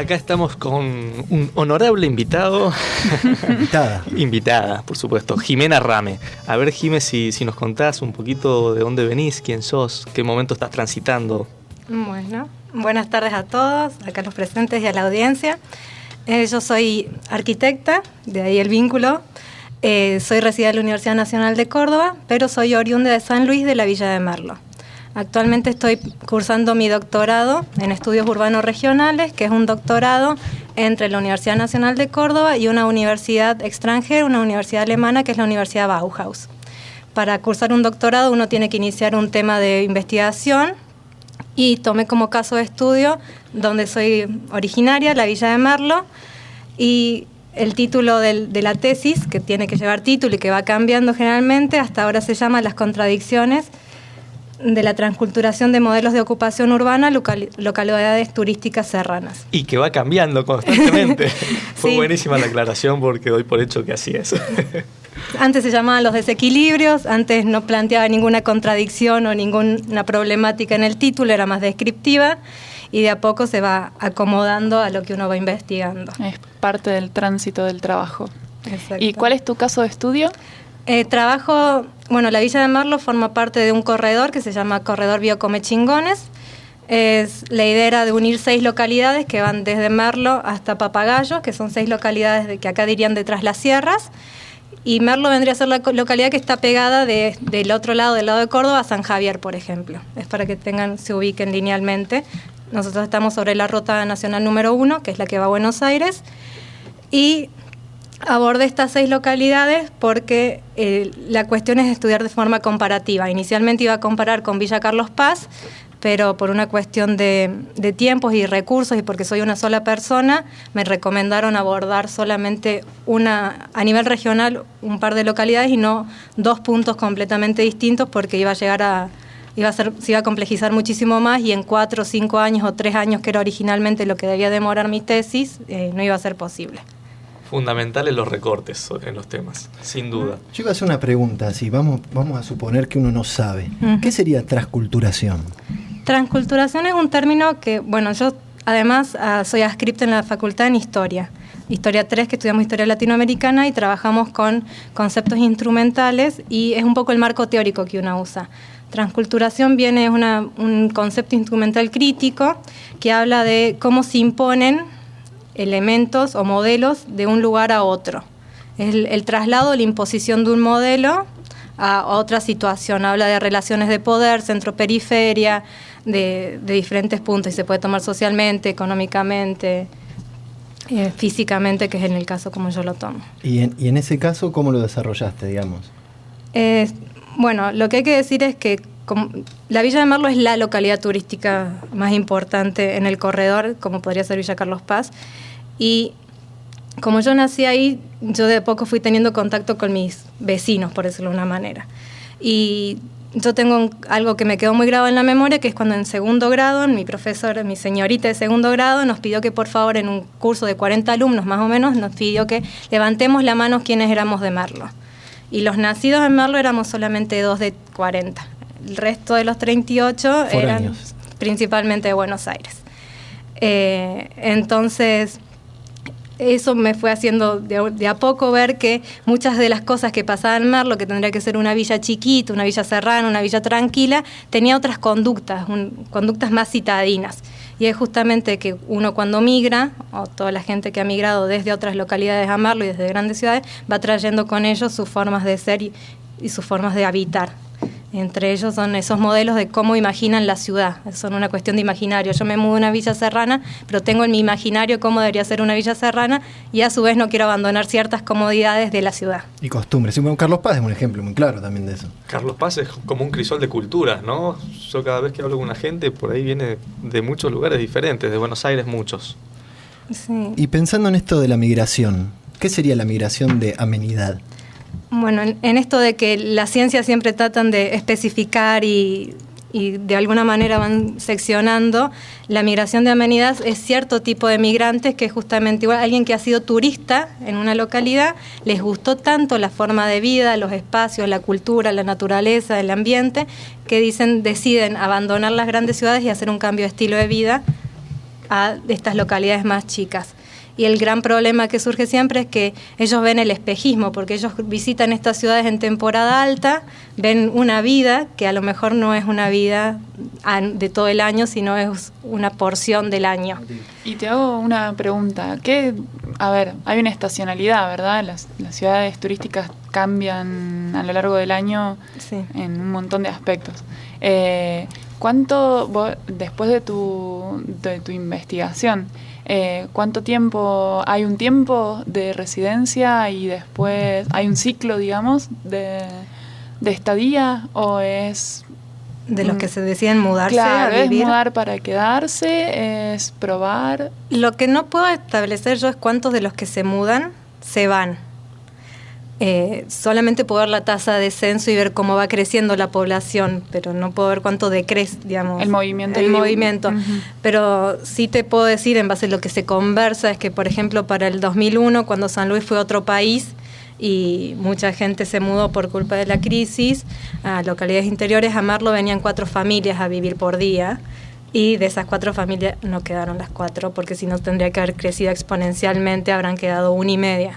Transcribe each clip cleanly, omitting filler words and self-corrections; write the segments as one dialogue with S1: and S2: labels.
S1: Acá estamos con un honorable invitado. Invitada, por supuesto, Jimena Rame. A ver, Jimé, si nos contás un poquito de dónde venís, quién sos, qué momento estás transitando.
S2: Bueno, buenas tardes a todos, acá los presentes y a la audiencia. Yo soy arquitecta, de ahí el vínculo. Soy residente de la Universidad Nacional de Córdoba, pero soy oriunda de San Luis de la Villa de Merlo. Actualmente estoy cursando mi doctorado en estudios urbanos regionales, que es un doctorado entre la Universidad Nacional de Córdoba y una universidad extranjera, una universidad alemana, que es la Universidad Bauhaus. Para cursar un doctorado uno tiene que iniciar un tema de investigación y tomé como caso de estudio donde soy originaria, la Villa de Merlo, y el título de la tesis, que tiene que llevar título y que va cambiando generalmente, hasta ahora se llama Las contradicciones de la transculturación de modelos de ocupación urbana, localidades turísticas serranas.
S1: Y que va cambiando constantemente. Fue
S2: Sí.
S1: Buenísima la aclaración porque doy por hecho que así es.
S2: Antes se llamaban los desequilibrios, antes no planteaba ninguna contradicción o ninguna problemática en el título, era más descriptiva, y de a poco se va acomodando a lo que uno va investigando.
S3: Es parte del tránsito del trabajo.
S2: Exacto.
S3: ¿Y cuál es tu caso de estudio?
S2: La Villa de Merlo forma parte de un corredor que se llama Corredor Biocomechingones. La idea era de unir 6 localidades que van desde Merlo hasta Papagayo, que son 6 localidades que acá dirían de Tras las Sierras. Y Merlo vendría a ser la localidad que está pegada del otro lado, del lado de Córdoba, a San Javier, por ejemplo. Es para que se ubiquen linealmente. Nosotros estamos sobre la Ruta Nacional número 1, que es la que va a Buenos Aires. Y abordé estas 6 localidades porque la cuestión es estudiar de forma comparativa. Inicialmente iba a comparar con Villa Carlos Paz, pero por una cuestión de tiempos y recursos y porque soy una sola persona, me recomendaron abordar solamente a nivel regional un par de localidades y no 2 puntos completamente distintos, porque se iba a complejizar muchísimo más, y en 4 o 5 años o 3 años, que era originalmente lo que debía demorar mi tesis, no iba a ser posible.
S1: Fundamentales los recortes en los temas, sin duda.
S4: Yo iba a hacer una pregunta, si vamos a suponer que uno no sabe. ¿Qué sería transculturación?
S2: Transculturación es un término que, yo además soy adscripta en la facultad en Historia 3, que estudiamos Historia Latinoamericana, y trabajamos con conceptos instrumentales, y es un poco el marco teórico que uno usa. Transculturación es un concepto instrumental crítico que habla de cómo se imponen elementos o modelos de un lugar a otro. Es el traslado, la imposición de un modelo a otra situación. Habla de relaciones de poder, centro-periferia, de diferentes puntos, y se puede tomar socialmente, económicamente, físicamente, que es en el caso como yo lo tomo.
S4: ¿Y en ese caso cómo lo desarrollaste, digamos?
S2: Lo que hay que decir es que la Villa de Merlo es la localidad turística más importante en el corredor, como podría ser Villa Carlos Paz, y como yo nací ahí, yo de poco fui teniendo contacto con mis vecinos, por decirlo de una manera. Y yo tengo algo que me quedó muy grabado en la memoria, que es cuando en segundo grado, mi señorita de segundo grado, nos pidió que por favor, en un curso de 40 alumnos más o menos, nos pidió que levantemos la mano quienes éramos de Merlo. Y los nacidos en Merlo éramos solamente 2 de 40. El resto de los 38 eran principalmente de Buenos Aires. Entonces, eso me fue haciendo de a poco ver que muchas de las cosas que pasaban en Merlo, que tendría que ser una villa chiquita, una villa serrana, una villa tranquila, tenía otras conductas más citadinas. Y es justamente que uno cuando migra, o toda la gente que ha migrado desde otras localidades a Merlo y desde grandes ciudades, va trayendo con ellos sus formas de ser y sus formas de habitar. Entre ellos son esos modelos de cómo imaginan la ciudad. Son una cuestión de imaginario. Yo me mudo a una villa serrana, pero tengo en mi imaginario cómo debería ser una villa serrana, y a su vez no quiero abandonar ciertas comodidades de la ciudad.
S4: Y costumbres. Carlos Paz es un ejemplo muy claro también de eso.
S1: Carlos Paz es como un crisol de culturas, ¿no? Yo cada vez que hablo con una gente, por ahí viene de muchos lugares diferentes, de Buenos Aires muchos.
S2: Sí.
S4: Y pensando en esto de la migración, ¿qué sería la migración de amenidad?
S2: Bueno, en esto de que las ciencias siempre tratan de especificar y de alguna manera van seccionando, la migración de amenidad es cierto tipo de migrantes que es justamente igual alguien que ha sido turista en una localidad, les gustó tanto la forma de vida, los espacios, la cultura, la naturaleza, el ambiente, que deciden abandonar las grandes ciudades y hacer un cambio de estilo de vida a estas localidades más chicas. Y el gran problema que surge siempre es que ellos ven el espejismo, porque ellos visitan estas ciudades en temporada alta, ven una vida que a lo mejor no es una vida de todo el año, sino es una porción del año.
S3: Y te hago una pregunta. A ver, hay una estacionalidad, ¿verdad? Las ciudades turísticas cambian a lo largo del año, sí, en un montón de aspectos. ¿Cuánto, después de tu investigación, cuánto tiempo, hay un tiempo de residencia y después hay un ciclo, digamos, de estadía, o es...
S2: De los que se deciden mudarse a vivir?
S3: ¿Es mudar para quedarse? ¿Es probar?
S2: Lo que no puedo establecer yo es cuántos de los que se mudan se van. Solamente puedo ver la tasa de descenso y ver cómo va creciendo la población, pero no puedo ver cuánto decrece, digamos.
S3: El movimiento.
S2: Uh-huh. Pero sí te puedo decir, en base a lo que se conversa, es que, por ejemplo, para el 2001, cuando San Luis fue otro país y mucha gente se mudó por culpa de la crisis, a localidades interiores, a Merlo venían 4 familias a vivir por día. Y de esas 4 familias no quedaron las 4, porque si no tendría que haber crecido exponencialmente, habrán quedado 1,5.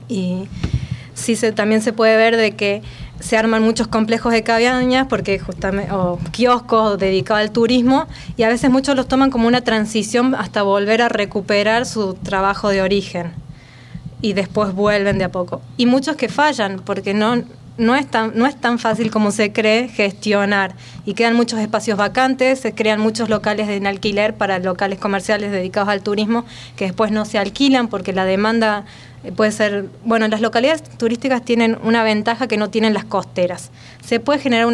S2: Y sí también se puede ver de que se arman muchos complejos de cabañas, porque justamente, o kioscos dedicados al turismo, y a veces muchos los toman como una transición hasta volver a recuperar su trabajo de origen. Y después vuelven de a poco. Y muchos que fallan, porque no es tan fácil como se cree gestionar, y quedan muchos espacios vacantes, se crean muchos locales en alquiler para locales comerciales dedicados al turismo que después no se alquilan porque la demanda puede ser... Bueno, las localidades turísticas tienen una ventaja que no tienen las costeras. Se puede generar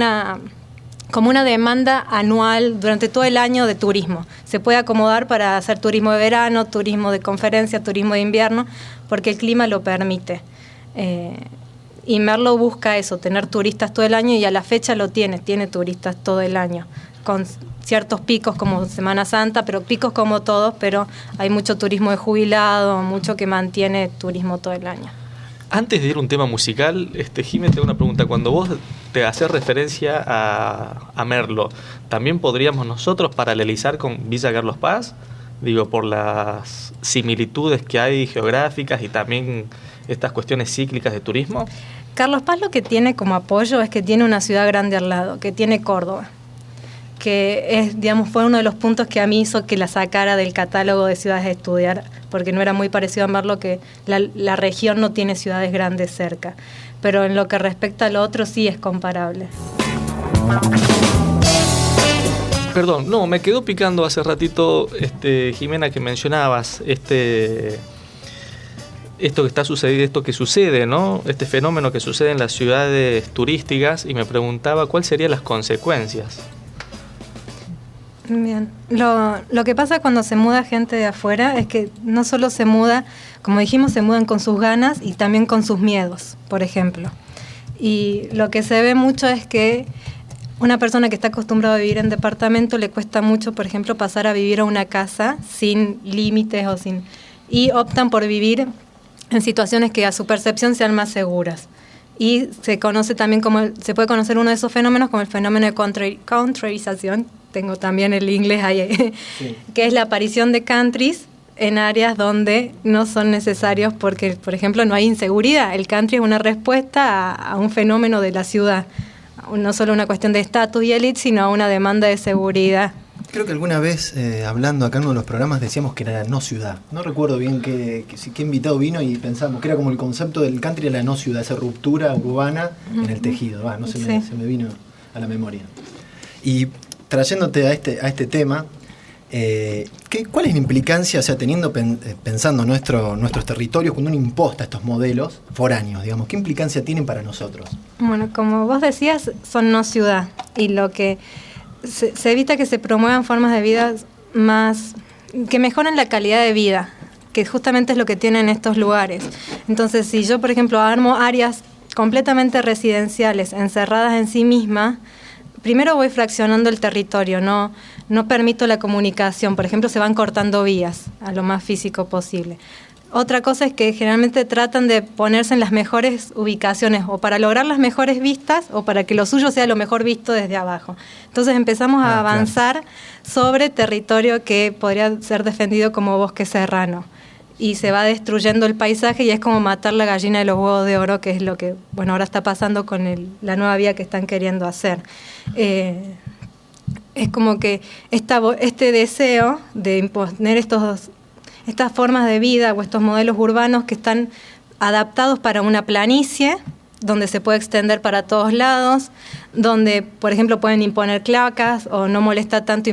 S2: como una demanda anual durante todo el año de turismo. Se puede acomodar para hacer turismo de verano, turismo de conferencia, turismo de invierno, porque el clima lo permite. Y Merlo busca eso, tener turistas todo el año, y a la fecha tiene turistas todo el año, con ciertos picos como Semana Santa, pero picos como todos, pero hay mucho turismo de jubilado, mucho que mantiene turismo todo el año.
S1: Antes de ir a un tema musical, Jimé, te hago una pregunta. Cuando vos te haces referencia a Merlo, ¿también podríamos nosotros paralelizar con Villa Carlos Paz? Digo, por las similitudes que hay geográficas y también estas cuestiones cíclicas de turismo.
S2: Carlos Paz lo que tiene como apoyo es que tiene una ciudad grande al lado, que tiene Córdoba, que fue uno de los puntos que a mí hizo que la sacara del catálogo de ciudades a estudiar, porque no era muy parecido a Merlo, que la región no tiene ciudades grandes cerca, pero en lo que respecta a lo otro sí es comparable.
S1: Perdón, no, me quedó picando hace ratito, Jimena, que mencionabas esto que está sucediendo, esto que sucede, ¿no? Este fenómeno que sucede en las ciudades turísticas, y me preguntaba cuáles serían las consecuencias.
S2: Bien, lo que pasa cuando se muda gente de afuera es que no solo se muda, como dijimos, se mudan con sus ganas y también con sus miedos, por ejemplo. Y lo que se ve mucho es que una persona que está acostumbrada a vivir en departamento le cuesta mucho, por ejemplo, pasar a vivir a una casa sin límites y optan por vivir en situaciones que a su percepción sean más seguras. Y se conoce también se puede conocer uno de esos fenómenos como el fenómeno de countryización, tengo también el inglés ahí, sí, que es la aparición de countries en áreas donde no son necesarios porque, por ejemplo, no hay inseguridad. El country es una respuesta a un fenómeno de la ciudad, no solo una cuestión de estatus y élite, sino a una demanda de seguridad.
S4: Creo que alguna vez, hablando acá en uno de los programas, decíamos que era la no ciudad. No recuerdo bien qué invitado vino y pensamos que era como el concepto del country de la no ciudad, esa ruptura urbana en el tejido. Se me vino a la memoria. Y trayéndote a este tema, ¿cuál es la implicancia, pensando nuestros territorios, cuando uno imposta estos modelos foráneos, digamos, qué implicancia tienen para nosotros?
S2: Bueno, como vos decías, son no ciudad, y lo que se evita que se promuevan formas de vida que mejoren la calidad de vida, que justamente es lo que tienen estos lugares. Entonces, si yo, por ejemplo, armo áreas completamente residenciales, encerradas en sí mismas, primero voy fraccionando el territorio, no permito la comunicación. Por ejemplo, se van cortando vías a lo más físico posible. Otra cosa es que generalmente tratan de ponerse en las mejores ubicaciones o para lograr las mejores vistas o para que lo suyo sea lo mejor visto desde abajo. Entonces empezamos a avanzar sobre territorio que podría ser defendido como bosque serrano y se va destruyendo el paisaje y es como matar la gallina de los huevos de oro, que es lo que ahora está pasando con la nueva vía que están queriendo hacer. Es como que este deseo de imponer estas formas de vida o estos modelos urbanos que están adaptados para una planicie, donde se puede extender para todos lados, donde, por ejemplo, pueden imponer cloacas o no molesta tanto,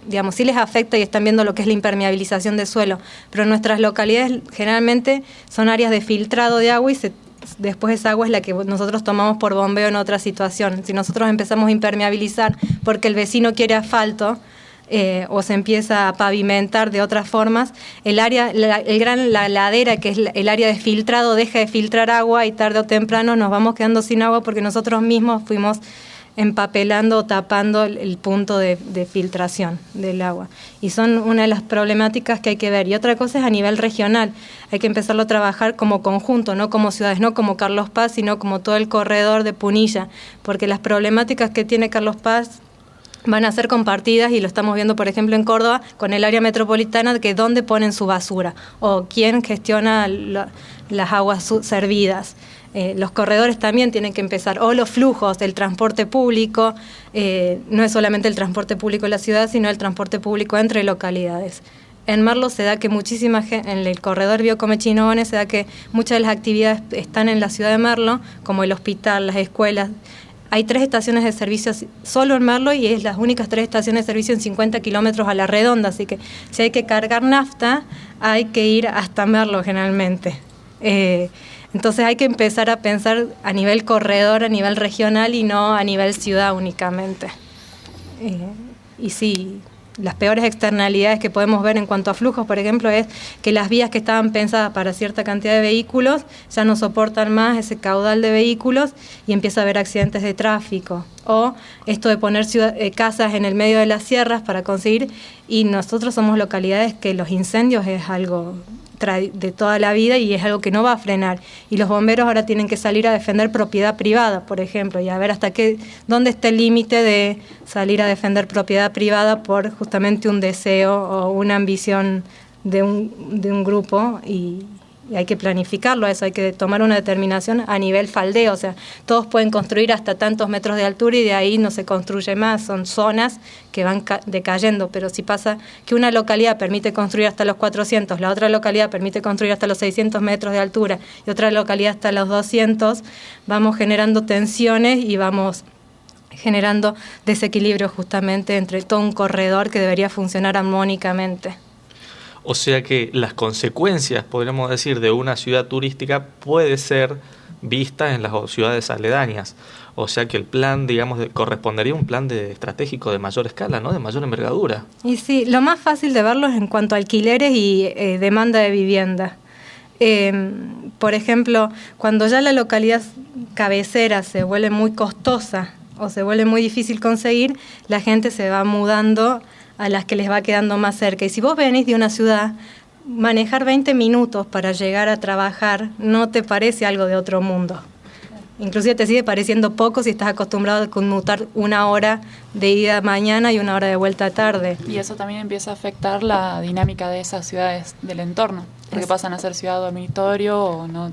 S2: digamos, sí les afecta y están viendo lo que es la impermeabilización del suelo, pero nuestras localidades generalmente son áreas de filtrado de agua y después esa agua es la que nosotros tomamos por bombeo en otra situación. Si nosotros empezamos a impermeabilizar porque el vecino quiere asfalto, o se empieza a pavimentar de otras formas, la ladera, que es el área de filtrado, deja de filtrar agua y tarde o temprano nos vamos quedando sin agua porque nosotros mismos fuimos empapelando o tapando el punto de filtración del agua. Y son una de las problemáticas que hay que ver. Y otra cosa es a nivel regional. Hay que empezarlo a trabajar como conjunto, no como ciudades, no como Carlos Paz, sino como todo el corredor de Punilla, porque las problemáticas que tiene Carlos Paz van a ser compartidas y lo estamos viendo, por ejemplo, en Córdoba con el área metropolitana, que dónde ponen su basura o quién gestiona las aguas servidas. Los corredores también tienen que empezar, o los flujos del transporte público, no es solamente el transporte público en la ciudad, sino el transporte público entre localidades. En Merlo se da que muchísima gente, en el corredor Biocomechingones se da que muchas de las actividades están en la ciudad de Merlo, como el hospital, las escuelas. Hay 3 estaciones de servicio solo en Merlo y es las únicas 3 estaciones de servicio en 50 kilómetros a la redonda, así que si hay que cargar nafta, hay que ir hasta Merlo generalmente. Entonces hay que empezar a pensar a nivel corredor, a nivel regional y no a nivel ciudad únicamente. Y sí, las peores externalidades que podemos ver en cuanto a flujos, por ejemplo, es que las vías que estaban pensadas para cierta cantidad de vehículos ya no soportan más ese caudal de vehículos y empieza a haber accidentes de tráfico. O esto de poner casas en el medio de las sierras para conseguir, y nosotros somos localidades que los incendios es algo de toda la vida y es algo que no va a frenar. Y los bomberos ahora tienen que salir a defender propiedad privada, por ejemplo, y a ver dónde está el límite de salir a defender propiedad privada por justamente un deseo o una ambición de un grupo y hay que planificarlo eso, hay que tomar una determinación a nivel faldeo, o sea, todos pueden construir hasta tantos metros de altura y de ahí no se construye más, son zonas que van decayendo, pero si pasa que una localidad permite construir hasta los 400, la otra localidad permite construir hasta los 600 metros de altura y otra localidad hasta los 200, vamos generando tensiones y vamos generando desequilibrio justamente entre todo un corredor que debería funcionar armónicamente.
S1: O sea que las consecuencias, podríamos decir, de una ciudad turística puede ser vista en las ciudades aledañas. O sea que el plan, digamos, correspondería a un plan estratégico de mayor escala, ¿no? De mayor envergadura.
S2: Y sí, lo más fácil de verlo es en cuanto a alquileres y demanda de vivienda. Por ejemplo, cuando ya la localidad cabecera se vuelve muy costosa o se vuelve muy difícil conseguir, la gente se va mudando a las que les va quedando más cerca. Y si vos venís de una ciudad, manejar 20 minutos para llegar a trabajar no te parece algo de otro mundo. Inclusive te sigue pareciendo poco si estás acostumbrado a conmutar 1 hora de ida mañana y 1 hora de vuelta tarde.
S3: Y eso también empieza a afectar la dinámica de esas ciudades del entorno, porque pasan a ser ciudad dormitorio o no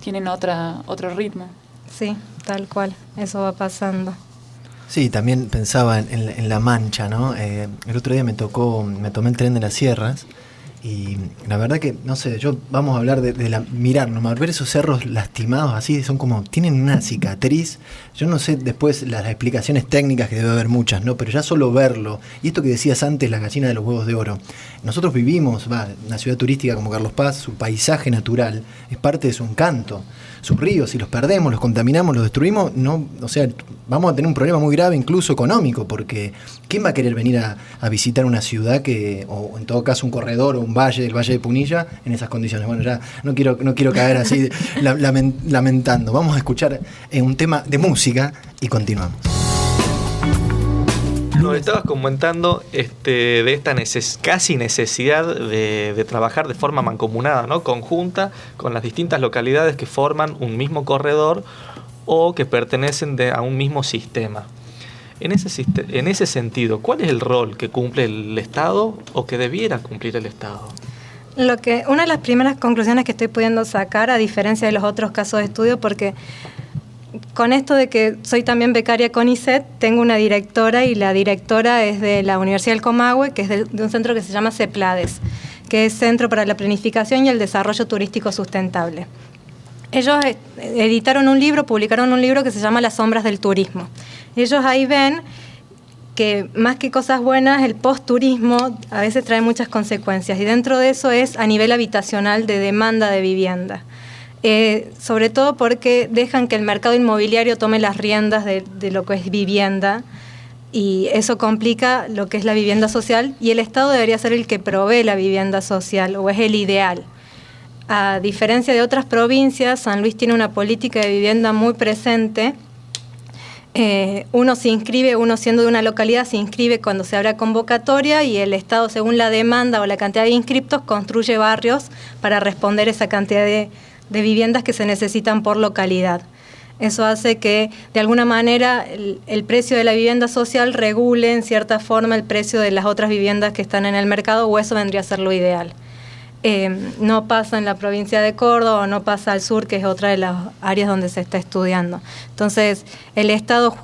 S3: tienen otro ritmo.
S2: Sí, tal cual, eso va pasando.
S4: Sí, también pensaba en La Mancha, ¿no? El otro día me tomé el tren de las sierras y la verdad que, no sé, vamos a hablar de mirarnos, ver esos cerros lastimados así, son como, tienen una cicatriz. Yo no sé después las explicaciones técnicas, que debe haber muchas, ¿no? Pero ya solo verlo, y esto que decías antes, la gallina de los huevos de oro. Nosotros vivimos, una ciudad turística como Carlos Paz, su paisaje natural es parte de su encanto. Sus ríos, si los perdemos, los contaminamos, los destruimos, no, o sea, vamos a tener un problema muy grave, incluso económico, porque ¿quién va a querer venir a visitar una ciudad o en todo caso un corredor o un valle, el Valle de Punilla, en esas condiciones? Bueno, ya no quiero caer así lamentando. Vamos a escuchar un tema de música y continuamos.
S1: Nos estabas comentando de esta casi necesidad de trabajar de forma mancomunada, ¿no? Conjunta con las distintas localidades que forman un mismo corredor o que pertenecen a un mismo sistema. En ese sentido, ¿cuál es el rol que cumple el Estado o que debiera cumplir el Estado?
S2: Una de las primeras conclusiones que estoy pudiendo sacar, a diferencia de los otros casos de estudio, porque con esto de que soy también becaria CONICET, tengo una directora y la directora es de la Universidad del Comahue, que es de un centro que se llama CEPLADES, que es Centro para la Planificación y el Desarrollo Turístico Sustentable. Ellos publicaron un libro que se llama Las sombras del turismo. Ellos ahí ven que más que cosas buenas, el post-turismo a veces trae muchas consecuencias y dentro de eso es a nivel habitacional de demanda de vivienda. Sobre todo porque dejan que el mercado inmobiliario tome las riendas de lo que es vivienda y eso complica lo que es la vivienda social y el Estado debería ser el que provee la vivienda social o es el ideal. A diferencia de otras provincias, San Luis tiene una política de vivienda muy presente. Uno siendo de una localidad, se inscribe cuando se abre convocatoria y el Estado, según la demanda o la cantidad de inscriptos, construye barrios para responder esa cantidad de viviendas que se necesitan por localidad. Eso hace que, de alguna manera, el precio de la vivienda social regule, en cierta forma, el precio de las otras viviendas que están en el mercado, o eso vendría a ser lo ideal. No pasa en la provincia de Córdoba o no pasa al sur, que es otra de las áreas donde se está estudiando. Entonces, el Estado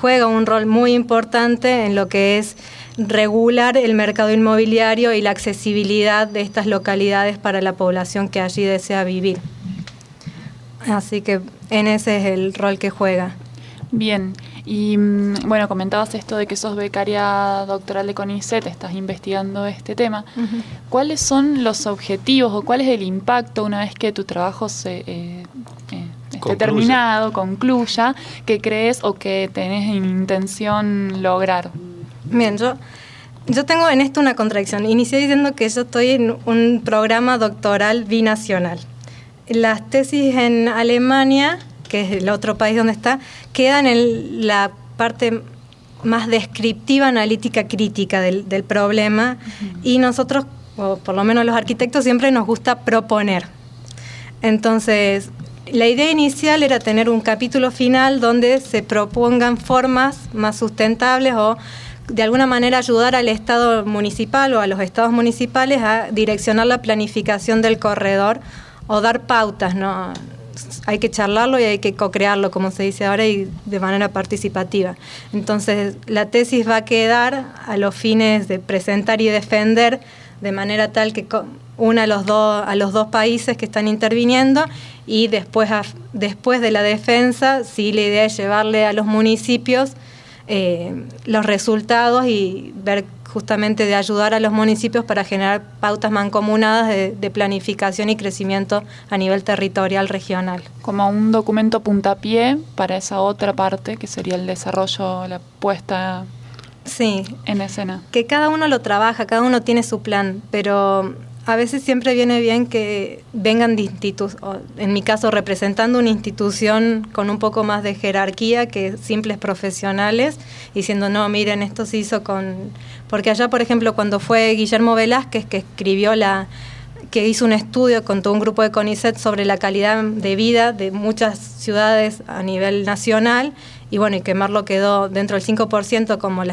S2: juega un rol muy importante en lo que es regular el mercado inmobiliario y la accesibilidad de estas localidades para la población que allí desea vivir. Así que ese es el rol que juega.
S3: Bien, y bueno, comentabas esto de que sos becaria doctoral de CONICET, estás investigando este tema. Uh-huh. ¿Cuáles son los objetivos o cuál es el impacto una vez que tu trabajo esté terminado, concluya, que crees o que tenés en intención lograr?
S2: Bien, yo tengo en esto una contradicción. Inicié diciendo que yo estoy en un programa doctoral binacional. Las tesis en Alemania, que es el otro país donde está, quedan en la parte más descriptiva, analítica, crítica del problema. Uh-huh. Y nosotros, o por lo menos los arquitectos, siempre nos gusta proponer. Entonces, la idea inicial era tener un capítulo final donde se propongan formas más sustentables o de alguna manera ayudar al Estado municipal o a los estados municipales a direccionar la planificación del corredor o dar pautas, ¿no? Hay que charlarlo y hay que co-crearlo, como se dice ahora, y de manera participativa. Entonces, la tesis va a quedar a los fines de presentar y defender de manera tal que una a los dos países que están interviniendo y después de la defensa, sí, la idea es llevarle a los municipios los resultados y ver justamente de ayudar a los municipios para generar pautas mancomunadas de planificación y crecimiento a nivel territorial regional.
S3: Como un documento puntapié para esa otra parte que sería el desarrollo, la puesta en escena.
S2: Que cada uno lo trabaja, cada uno tiene su plan, pero a veces siempre viene bien que vengan de en mi caso representando una institución con un poco más de jerarquía que simples profesionales, diciendo, no, miren, esto se hizo porque allá, por ejemplo, cuando fue Guillermo Velázquez, que que hizo un estudio con todo un grupo de CONICET sobre la calidad de vida de muchas ciudades a nivel nacional, y bueno, y que Merlo quedó dentro del 5% como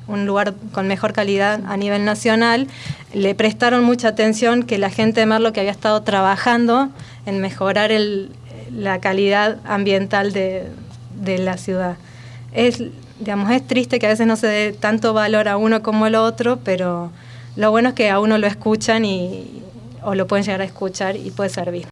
S2: un lugar con mejor calidad a nivel nacional, le prestaron mucha atención que la gente de Merlo que había estado trabajando en mejorar la calidad ambiental de la ciudad. Es triste que a veces no se dé tanto valor a uno como al otro, pero lo bueno es que a uno lo escuchan o lo pueden llegar a escuchar y puede servir.